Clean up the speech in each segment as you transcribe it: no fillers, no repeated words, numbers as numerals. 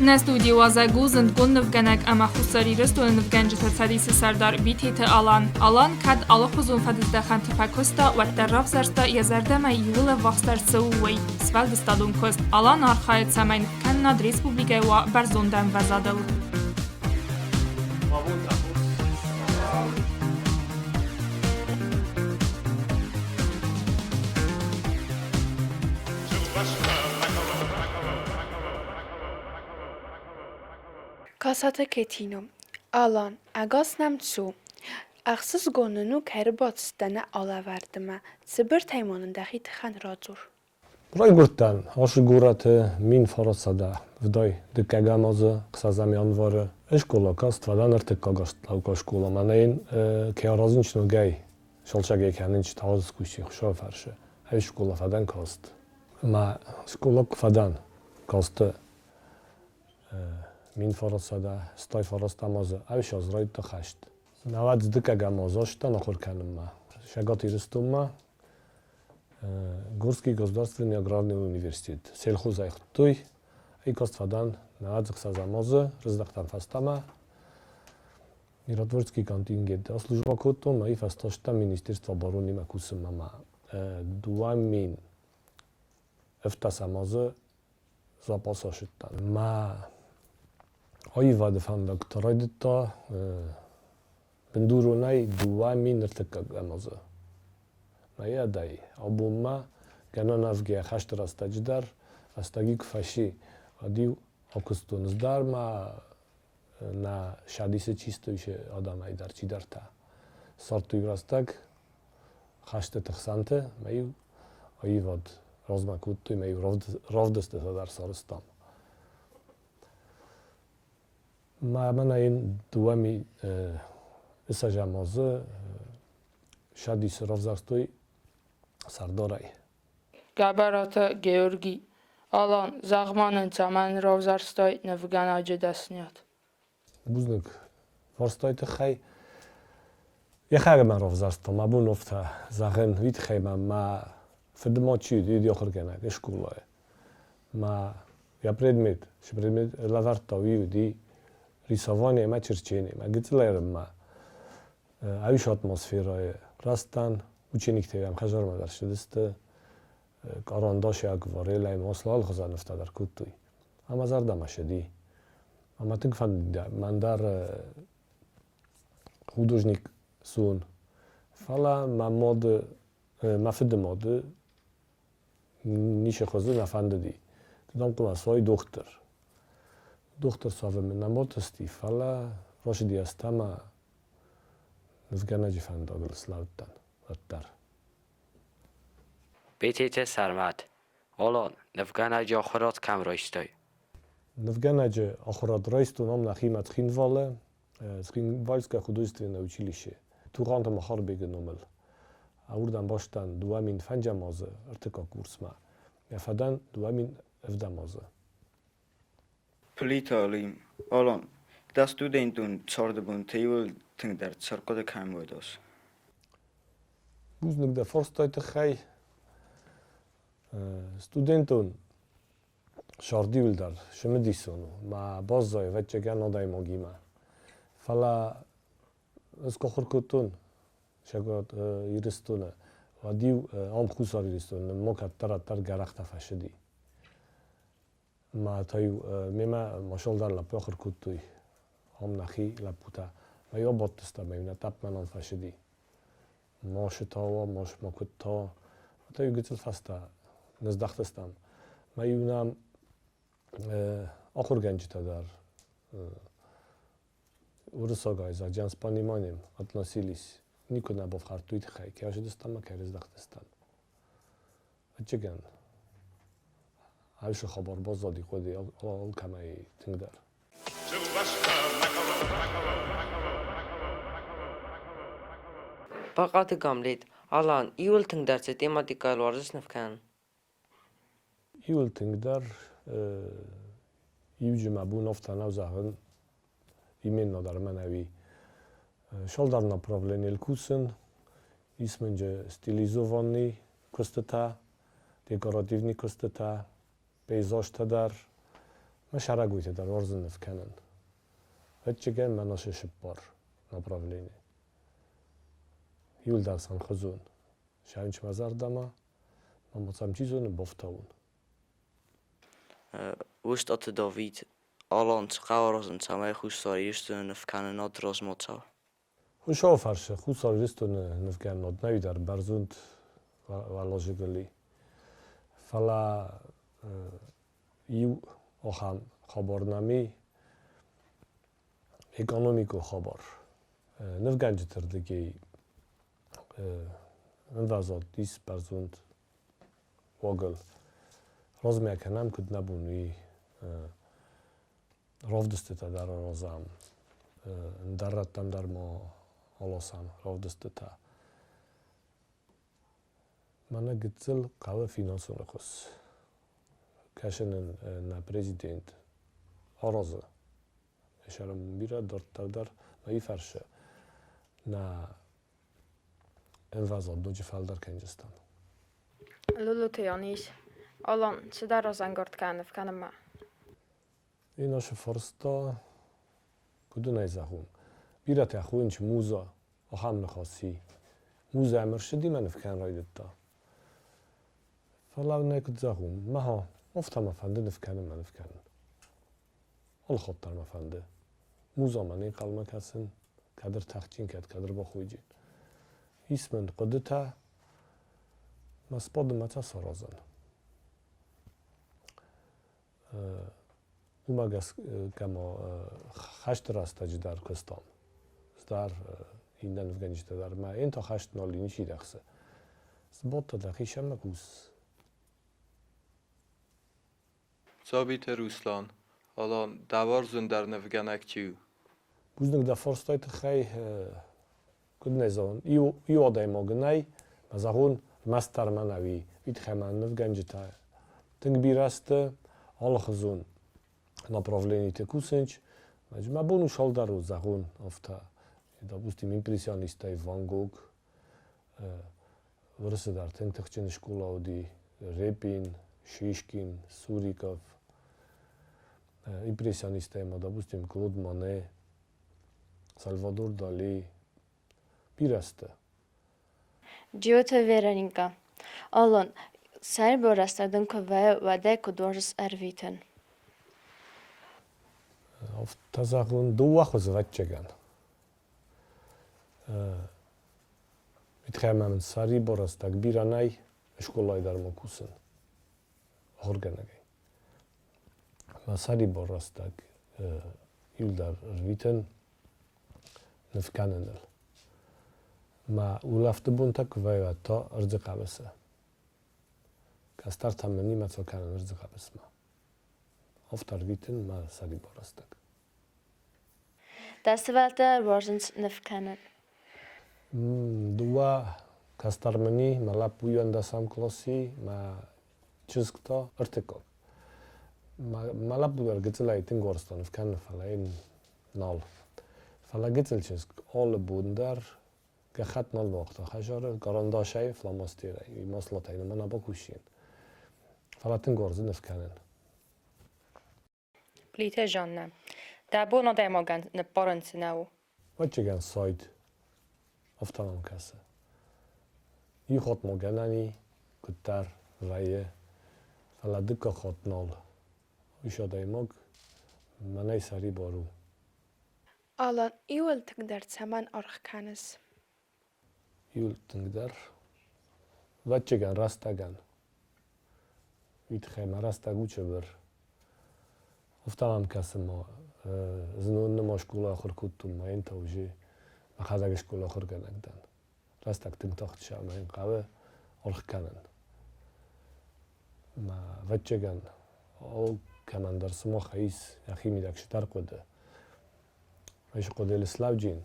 نستودی وازگو زندگون نفگنگ اما خساری رست و نفگنج تفریس سردار بیتیت آلان کد آلا خزون فدز دخان تفکستا و در رف زرستا یزرده ما یول وقتر سووی سفل دستادون کست آلان آرخایت سمین کن ناد ریسپوبلیگه و برزوندن وزادل. Kasata ketinum. Alan, agas nemtsu. Axsız gonunu keribatstana alaverdim. Sibir taymonundaki tıxan radzur. Buraj gurtan, aşı guratı min farasada vday dykagamazy ksazamian wary szkola kastwadan artykogost lauko szkola manein kearazınçno gay şolçag ekanınç tawız kuşi xşofarşı ay szkola fadan kost ma szkola fadan kostı min farasada stay farastamazı ay şazrayt da xasht navad dykagamazy ştan oxurkanma şagat iristumma Горский государственный аграрный университет. Сельхозайх той, айкоствадан на адзахсазамозы, раздахтан фастама, миротворческий контингент. А служба котом, ай фасташта Министерство обороны макусымама. Дуамин эфтасамозы запасашыттан. Ма айвады фандакторайдыта бендурунай дуамин артыкагамозы. Наядai, обума, канонавге хаштарастадждар, астагик фаши, адив окустунздарма на шадисе чистойше адамай дар чидарта. Сартуйрастаг хаштатахсанте, маю айвад розмакуттой, маю ровдесте дар сарыстам. Манаин дуами исажамозы шадис ровзарстой Sardoray. Gabarata Georgi. Alan Zagmanın zaman Rovzarstoy Nevganacı desniyat. Buznik. Vorstoyte xay. Yaxar man Rovzarsto ma bunofta zagen vit xayma ma fedmochi di okhorgana школа. Ma я предмет лавартови di рисование ма черчение ма гитлерм ма авиш атмосферой растан учениктерам хажар дар шудисте карандаш як варелай маслал хазан افتادر кутуй ама зарда машади ама тик фан мандар художник сун фала мамод мафд мод нише хозу нафандди donc ma soy доктор саве намотсти фала рашиди астама نزگنجی فنداگل سلاوتن ودار. بیتیت سرمت. آلان نفگنجی آخرات کم رایستای. نفگنجی آخرات رایستو نام نخیمت خینواله. خینوالسکه خودوستوینه училище. تو غانت مخار بگنومل. آوردن باشتن دوامین فنجامازه ارتکا کورسما. یفدن دوامین افدامازه. پلیتالیم. آلان دستودینتون چاردبون تیول تنگ در سرکاد کم بوداس. بوزنک در فرستایت خی استودنتون شاردیول در شمدیسونو ما بازای وچه گن آدای ماگیما فلا از کخور کتون شگاد ایرستونه و دیو آم خوصار ایرستونه ما کتر گرخت فشدی ما تایو میما ماشال در لپی آخر کتوی هم نخی لپوتا و یا باتستا میونه تپ منان فشدی ماش تا و ماش مکت تا تا یوگیتل فستا نزدختستم ما یونم آخر گنجی تا در ورساگایزا جانس پانیمانیم اتناسیلیس نیکو نباف خارتویت خی که آشد استم ما که رزدختستم اچگن هایش خبر باز دادی خودی آل کمی تنگ در Baqat gamlet. Alan, iul ting derse tematikal varız nefkan. ایول تنگ در یوجی مبون افتان او زهن ایمین ندار منوی شال در نپراولن الکوسن اسمنجه ستیلیزوانی کستتا دکوراتیونی کستتا پیزاش تدار مشارگویت در ورزن نفکنن هتچگن مناش شبار نپراولنی یول درسان خزون شاینچ مزار دما ما مصام چیزون بافتاون Wist dat de David Alan schouwers samay خوشداریشتون nefkan nadros motsa. خوشا فرشه خود سالیستون نفکن نود نوی در برزوند و لوجیکلی فلا یو آخام خبرنامه اکونومیکو خبر نفکن جتر دیگه انوازات دیس برزوند واگل رازمی کنم کد نبونی رافدسته تا در رازم درتم در ما حالاسم رافدسته تا منو گتزل قوه فینانسون خس کشن نا پرزیدنت آرازه اشارم بیرا در مایی فرشه نا انوازات دو جفال در کنجستان Lulu Tianis. Alan, se daar als een gort kan of kan maar. این آش فرستا کدوم ایزاهم بیرات اخوینچ موزا آخام نخواسی موزا مرشدی من فکر رایدتا فلا نکد زاهم ماها افتم افنده نفکنم من فکرن آل خاطر مفنده موزا منی قلم کسن کدر تخچین کد کدر با خویجین اسمن قدتا مسپاد متا سرازن اومگس کما خشت راست در کستان در این نفگنجی در ما این تا خشت نالی نیشی دخسه زباد تا دخیشم مکوس ثابت روسلان الان دوار زندر نفگنک چیو بوزنگ در فرستایت خی کد نزان ایو آدای ماگنای مزاغون مستر منوی وید خیمان نفگنجی تا تنگ بیرسته آل خزون направлении текусенч, ma bonu шалдару загон офта, допустим, импрессионистай Ван Гог, врседар тентехчен школауди, Репин, Шишкин, Суриков, импрессионистай ма, допустим, Клод Мане, Сальвадор Дали, пирасте. Giota Veronica. Alan, Serborasta dunke we de kodors erviten. تزاغون دو وقت زوجگان. میتخیم من سری براست بیرانای اشکولای در مکوسن. هرگنگی. ما سری براست یل در ویتن نفکنندل. ما اولفت بون تک وای تا ارزق بسه. کاستار تمنی ما تکان ارزق بسه. افتار ویتن ما سری براست. Das Wetter warsens nefkanen. Dua kastarmeni malapuyan dasam klasi ma чискта artikel. Malapuyan gitzelay tingorstan fkan falain nal. Fala gitzel chisk all bundar gachat nal waqta hajar garandashay flamastira maslatayna mana bakushin. Fala tingorzen fkanen. Plite Janne. Da bona demogan ne parentsnau. Wat je gaan side of dan kasse. Je gaat moganani kutar vaye fala dikka gaat nal. Ushadai mog manay sari baru. Alan, iwl tgdar tsaman orgkanis. Yul tngdar. Vatchegan rastagan. Vitchema rastagu çöbür. Uftamam kasım o. Znunne mo şkola axır kuttum ma enta uji. Ma xazag şkola axır ganagdan. Rastak tıntaxt şamayn qawe orgkanan. Ma vatchegan o kamandar smo xais yaximi dak ştar qodı. Meş qodel slavjin.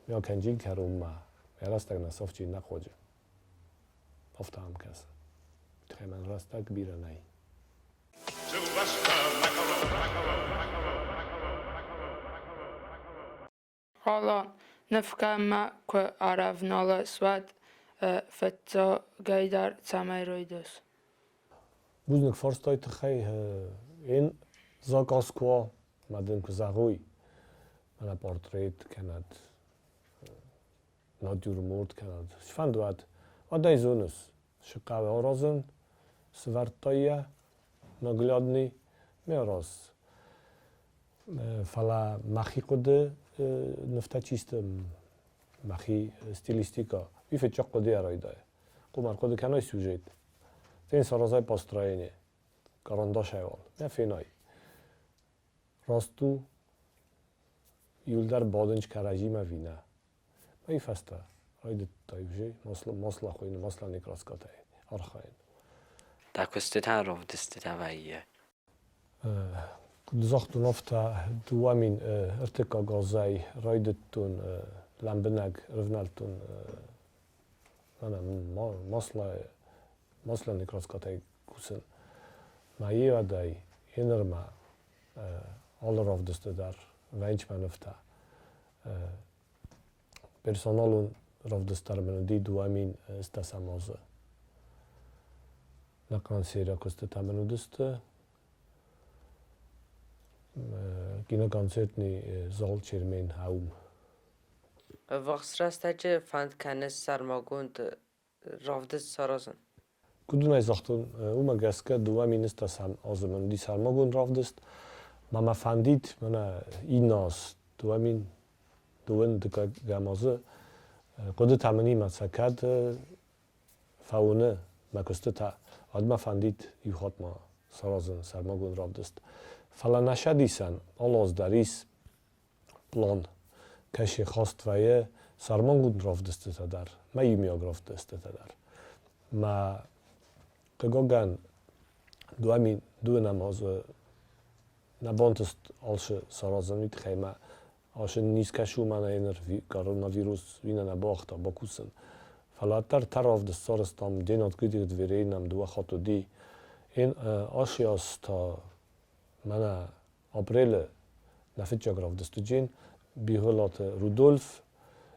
Ya kanjin karum ma. Rastak nasofjin naqoji. Uftamam kasım. Vitchema rastak biranay. Alan, nefkama que aravnala swat fetto gaidar tsamairoidos. Buznik forstoit xey in zakoskwa madem kzagoy. Mana portret kanad naturmort kanad. Shfandwat odayzunus. Shqawe orozun svartoya naglodny meros. Fala machi qode neftacistem machi stylistika. Wife çok qode arayday. Qumar qode kanay sujet. Ten sarazay postроение. Karandashayol. Ne fenay. Rastu yuldar bodinch karajima vina. Mai fasta. Aydı tayvje masla khoyne masla nekraskatay. Arxayn. Da kostet rov destet avaiye. Zachtun ofta duamin irtika gazay raydetun lambenag revnaltun ana masla nekraskatay kusen. Ma yevaday enerma all of destet Wenchman ofta. Personalun rovdestar melodi duamin sta samoza. Na kansera kostet amenudeste. Kino koncertni zal çermen haum. Vaxrastacı fand kanes sarmagund ravdest sarazın. Kudunay zachtun umagaska duamin sta samoza melodi sarmagun ravdest. Mama fandit mana inas duamin duen de gamazı قد تمنی مسکت فاونه مکسته تا آدم فندید یخواد ما سرازن سرماگون راب دست فلا نشدیسن آلاز دریس پلان کشی خواست ویه سرماگون راب دسته تا در ما یمیاگ راب دسته تا در ما قگاگن دو نماز نبانتست آلش سرازن وید خیمه آشن نیست کشو من اینر کرونا وینا نباختا با کوسن فلاتر طرف دستارستم دینات گیدید ویرینم دو خاطر دی این آشیاس تا من آپریل نفت جاگراف دستوجین بیهولات رودولف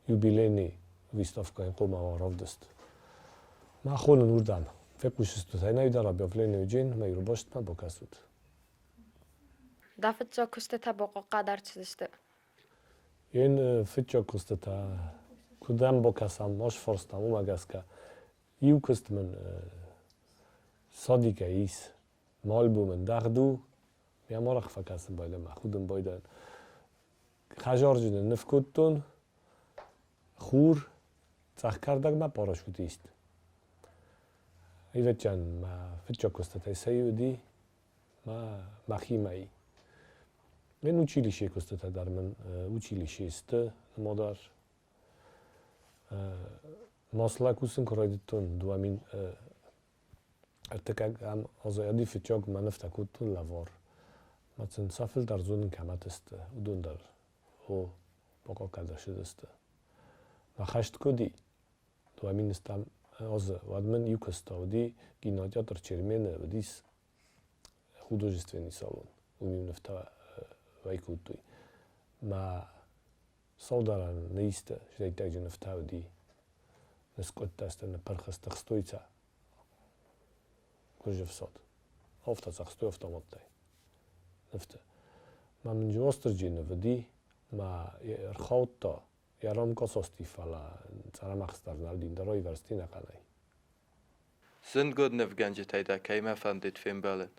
یوبیلینی ویستاف کن قوم آراف دست ما خون نوردم فکر کشست تو تینایی در بیافلینی جین ما یرو باشت من با کسود دفت جا کسته تباقا قدر چیزشته این فیچا کستتا کدام با کسام ماش فرستم اومگسکا یو کست من صادقه ایس مال بومن دغدو یا مرخ فکسم باید ما خودم باید خجار جدن نفکتون خور تخ کردگ ما پاراشوتیست ایوت جان ما فیچا کستتا سیودی ما خیمایی من училище костата дармен училище исте модар масла кусен корайдтон дуамин артекаг ам азаяди фичог манефтакутун лавор мацен сафел дар зунин каматест удун дар о пока кадашедест ва хашт коди дуамин стам аз вадмен юкостауди кинотеатр чермене вдис художественный салон умимнефта وایکوتی ما صودران نیست شدی تاجن افتادی نسکت دستن پرخست خستویتا کجف صد افتا خستوی افتا مطلع نفته ما من جواستر جین ودی ما رخوتا یارم کاساستی فلا سرم خستر نالدین درای ورستی نکنای Sind god nevganje tayda kayma fandit film Berlin.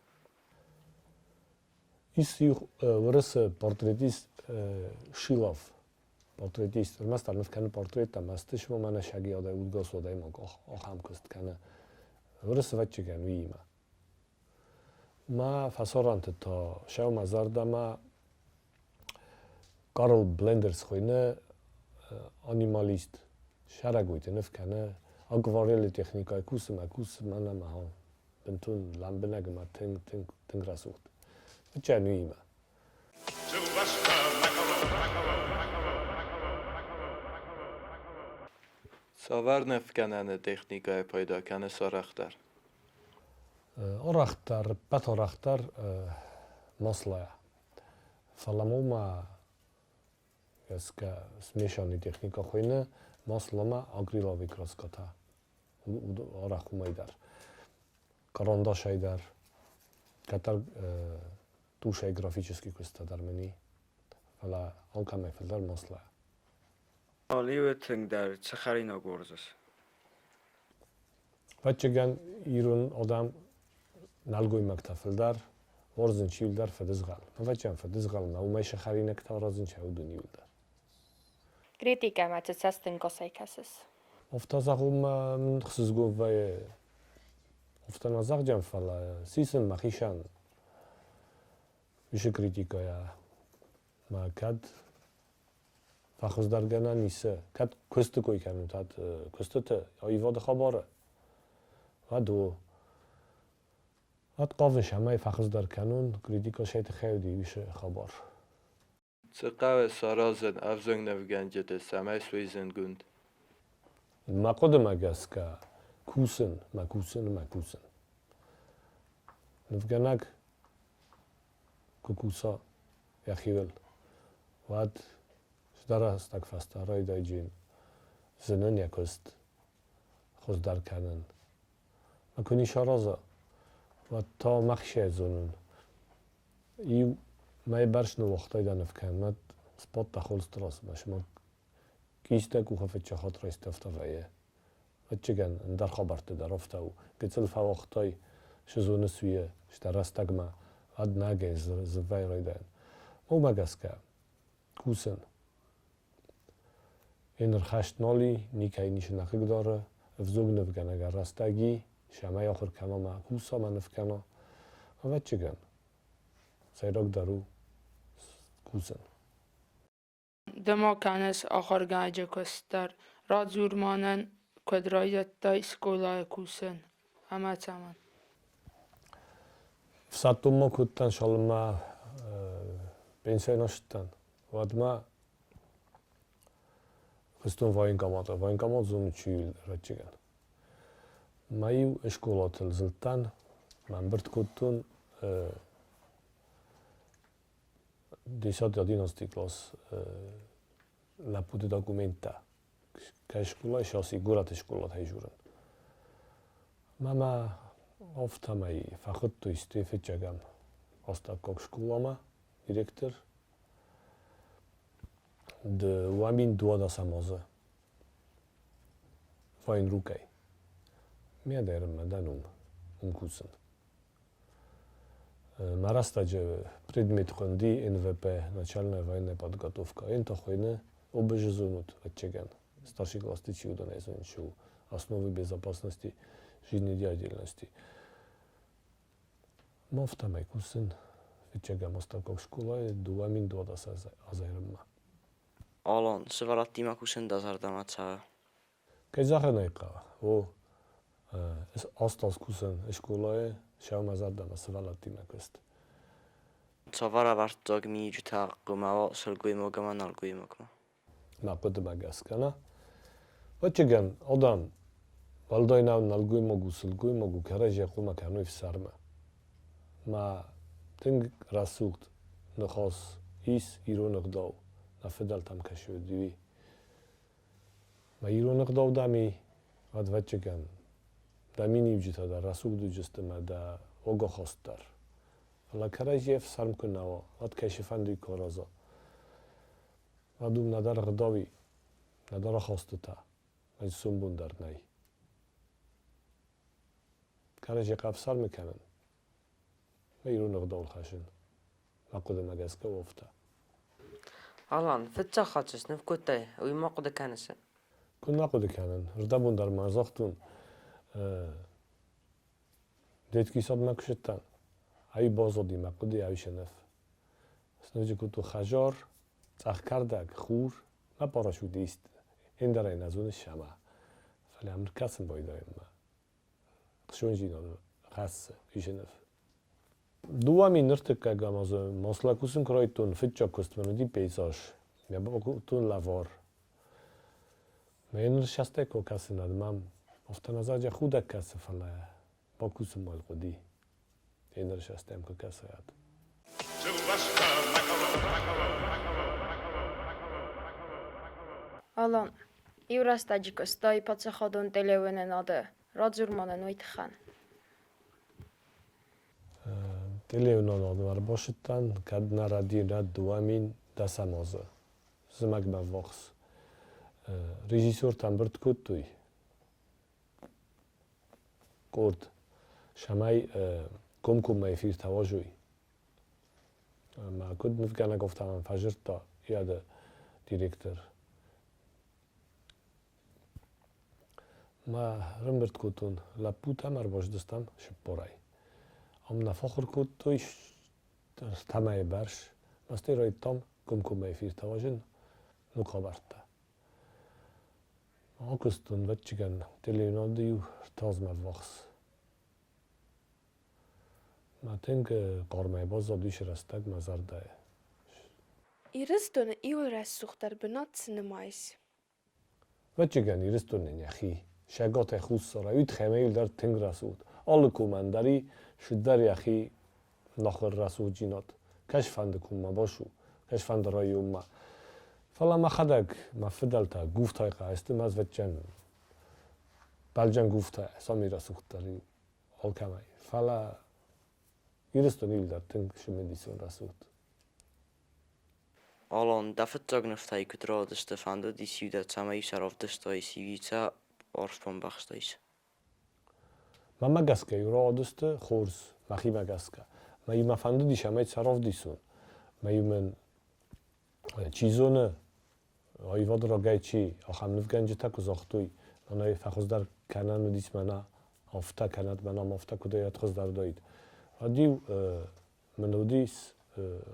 Is ورس portretist Շիլով portretist, mesela nefkanı portretta mastış mı bana şagi aday udgas odayım o ham kust kana vrıs vatçıgan viyma. Ma fasorantı ta şev mazarda ma Karl Blenders xoyne animalist şaraguyte nefkanı akvareli texnikay kus mana ma ha bentun lambenagma ten grasucht. Vatçıgan viyma. Savar nefkananı texnikaya payda kanı soraxtar. Oraxtar, pat oraxtar maslaya. Falamoma jaska smiešany technika chojne, maslama agrilovi kroskota. Orachu majdar. Karandaş aydar. Katar tuşay graficzki kustadar meni. Fala ankame filder maslaya. Oliveting Sakharina Gorzes. Vatçıgan irun adam nalgoy maktafildar, orzun çivildar fedizgal. Vatçan fedizgal ma umay şaharina kta orzun çavudun yildar. Kritika máte cestin kosejkasis. Oftazagum xizgu vay oftanazagjan fala sisin maxishan. Vişi kritika ya. Ma kad فخوزدارگنا نیسه کد کست کوی کنم تاد کستت ایواد خبره و دو ات قافش همه فخوزدار کنون کریدیکا شیت خیلی ویشه خبر Цықаве саразен авзън нефганҷете самай суизен гунд. ما قدم اگسکا کوسن نفگنک کوکوسا یخیول واد Dara tak fasta rojda dzień. Zenen jakost خوزدار کنن. ما کنی شارازا و تا مخشه زنون. ایو ما برش نو وقتای دانف کن. ما سپات تخول ستراس باش. ما کیسته کو خفت چه خاطر استفتا ویه. و چگن در خبرت در افتا و گتل فا وقتای شزون سویه شتراستگ ما اد نگه زوای رایدن. ما مگسکه کوسن. این رخشت نالی نیکای نیش نخیگ داره افزوگ نفگن اگر راستگی شمای آخر کما ما کوسا من نفکنه و چگن سیراک دارو کوسن دما کنس آخر گنج کستر را زورمانن کدرایت دای سکولای کوسن همه چمن فساتم ما کتن شالما پنسای نشتن و ادما Христон военкомат зону чуил рачиган. Маю школатыл зылтан, мен бірт көттін 10-11 класс la pude documenta. Că școala și asigurat școala hai juran. Mama ofta mai făcut tu este fecegam. Asta coc școala ma director. De oameni doar samază. Vain rukai. Mi-a de ramadanum cuțând. Marastage предмет хонди НВП, начальная военная подготовка. Это хойне обежезунут отчеган. Старший класс тычу да найзончу. Основы безопасности жизнедеятельности. Мофтамай кусын. Фичегам осталкок школа дуамин дуадас азайрма. Alan, se varatti ma kusen tasardamatsa. Kezahenaiqa. O astas kusen školaje šaumazardama se valatti makust. Sa varavartog miijuta kumava solguimogama nalguimogma. Maqudma gaskana. Vachigan adam valdoinav nalguimogu sulguimogu karaje quma kanu ifsarma. Ma ting rasugt nkhos is ironqdaw. نفدال تام کشیدی. ما ایران اقدام دامی اد وچگان دامی نیوجیت دار رسول دو جست ما دا اوگا خواستار. ولی کارایف سرم کنه و اد کشیفندی کارازا. ادوم ندار اقدامی ندار خواسته تا. من سومبون در نی. کارایف قف سرم کنن. ما ایران اقدام خشن. ما قدم اگسکه وفته. Alan, fitça xaçız nefkotay, uyma qoda kanısı. كنا قد كانن ردبون در مرزاختون دید کی سب نکشتن ای بازادی مقدی ای شنف سنوجی که تو خجار تخ کردک خور ما پاراشوتیست این در این ازون شما فلی امر کسم باید ما قشون جینا خاص ای شنف دومی نرتک که گاماز مسلکوسن کرایتون فتچا کستمنو دی پیزاش یا با تون لوار من نشسته که کسی ندمم افتن از اجا خودک کسی فله با کوسم مال خودی این نشسته که کسی هست Alan, iuras tajikos dai patsa chodon telewenen ade. Radzurmanen uitchan. تلویزیون آدمار باشدن کد نردی رد دوامین دستمازه زمک به وقت رژیسور تنبرد کد توی کرد شمای کم میفیر تواجوی ما کد نفکر نگفتم فجر تا یاد دیرکتر ما رمبرد کدون لپوت همار باش دستم شپورای ام نفخر کد تویش تمای برش مستی رای تام کم میفیر تواجن نکابرده آکستون بچگن تلویزیون دیو تاز مواقع ما تنگ قارمای باز دیش رستگ مزرده ایرستون ایول رسوخ در بنات سینمایس بچگن ایرستون نخی شگات خوش سرا وید خمیل در تنگ رسود آل کومندری شدر یخی نخر رسود جینات کشفند کوما باشو کشفند رای ما فلا ما خدک ما فدلتا گفت های قایستم از وچن بلجن گفت های سامی رسوخ داری آل کمای فلا ایرستون ایل در تنگ شمیدیسون رسود Alan, da fitca gneftaj kudra deste fanda di ciudad samai sarov destai civica orfpan baxtais. ما مگسکه یورا دسته خورز مخی مگسکه ما یه مفنده دیشمه صراف دیسون ما یه من چیزونه آیواد را گای چی آخم نفگنجه تک و زاختوی منای فخوز در کنن دیس منا آفتا کند منا مافتا کده یاد خوز در داید و دیو منو دیس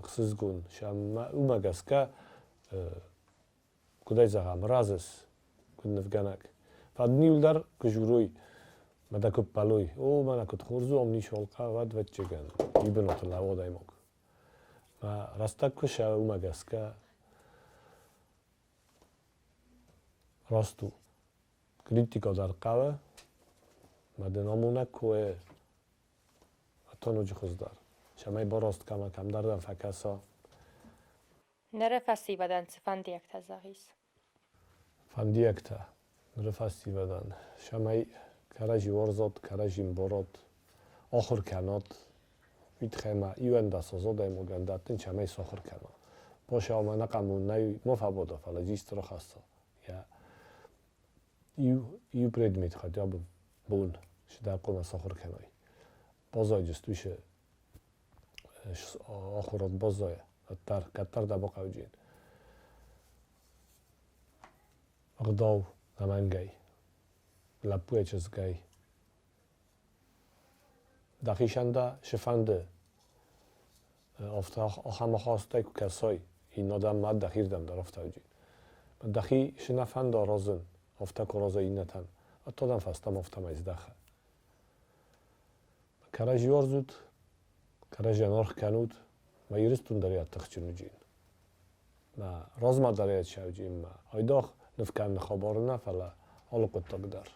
خسز گون شم او مگسکه کده زغم رازس کد نفگنک فدنیول در کجوروی مده کب پلوی او من اکد خورزو امنی شالقه ود وچگن ایبن اتل هوا دایموگ ما رستک کشه او مگسکه راستو کریتیکا در قوه مده نامونه کوه اتانو جی خوز در شمای با راست کم دردن فکسا Nere fesztiveden fandiek tezagis. فندیکتا نرفستی بدن شمای کرجی ورزاد کرجی مبارد آخر کنات وید خیمه ایوان دست آزاد ایموگن داتن شمای ساخر کنات باشه آمه نقمون نوی مفابادا فلا جیست را خستا یا ایو برید مید خواهد یا بون شده قوم ساخر کنای بازای جستویشه آخرات بازای کتر دبا قوجین اقداو نمنگی لپوی چزگی دقیشنده شفنده آخم خواسته که کسای این آدم مد دخیر دم در افته جین دخی شنفنده رازن افته که رازه این نتن اتا دم فستم افته میز دخه کرج یار زود کرج نرخ کنود و ایرستون دریت تخچینو جین ما راز ما دریت شو جین ما ایداخ نفکن نخابار نفله حالا قطع در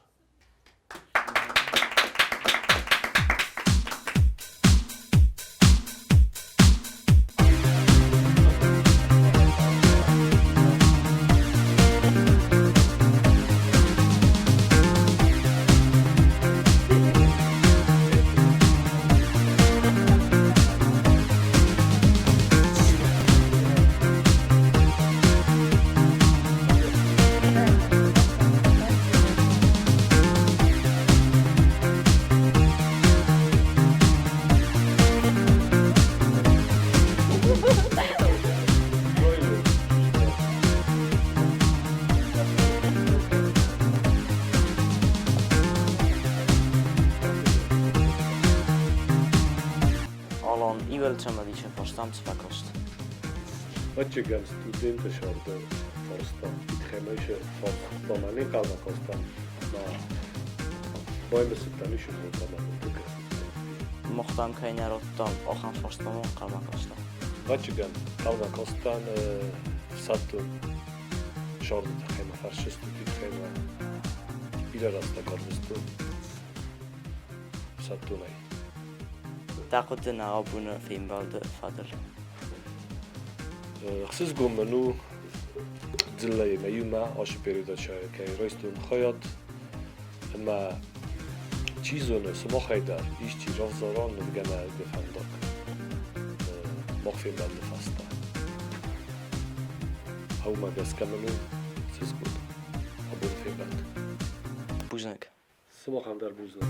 Bacıgan studente şordu forsta. Bitxemeşe forsta mani kalma kostan. Ma boyma sütten işin bu tamam. Mochtam keiner ottam, ochan forstamon kalmakostam. Bacıgan kalma kostan satun şordu tkema farşistu bitxema ilerasta kornistu satunay. Taqudun ağabunu filmbaldı fadır. Xsiz gumenu dzillay meyuma aşı periodacha kay roystun hayat ama çizonu smohaydar işçi ravzaran gana defandak mokhfim baldı fasta. Hauma gaskamenu siz gud abun filmbaldı. Buznek. Smohandar buznak.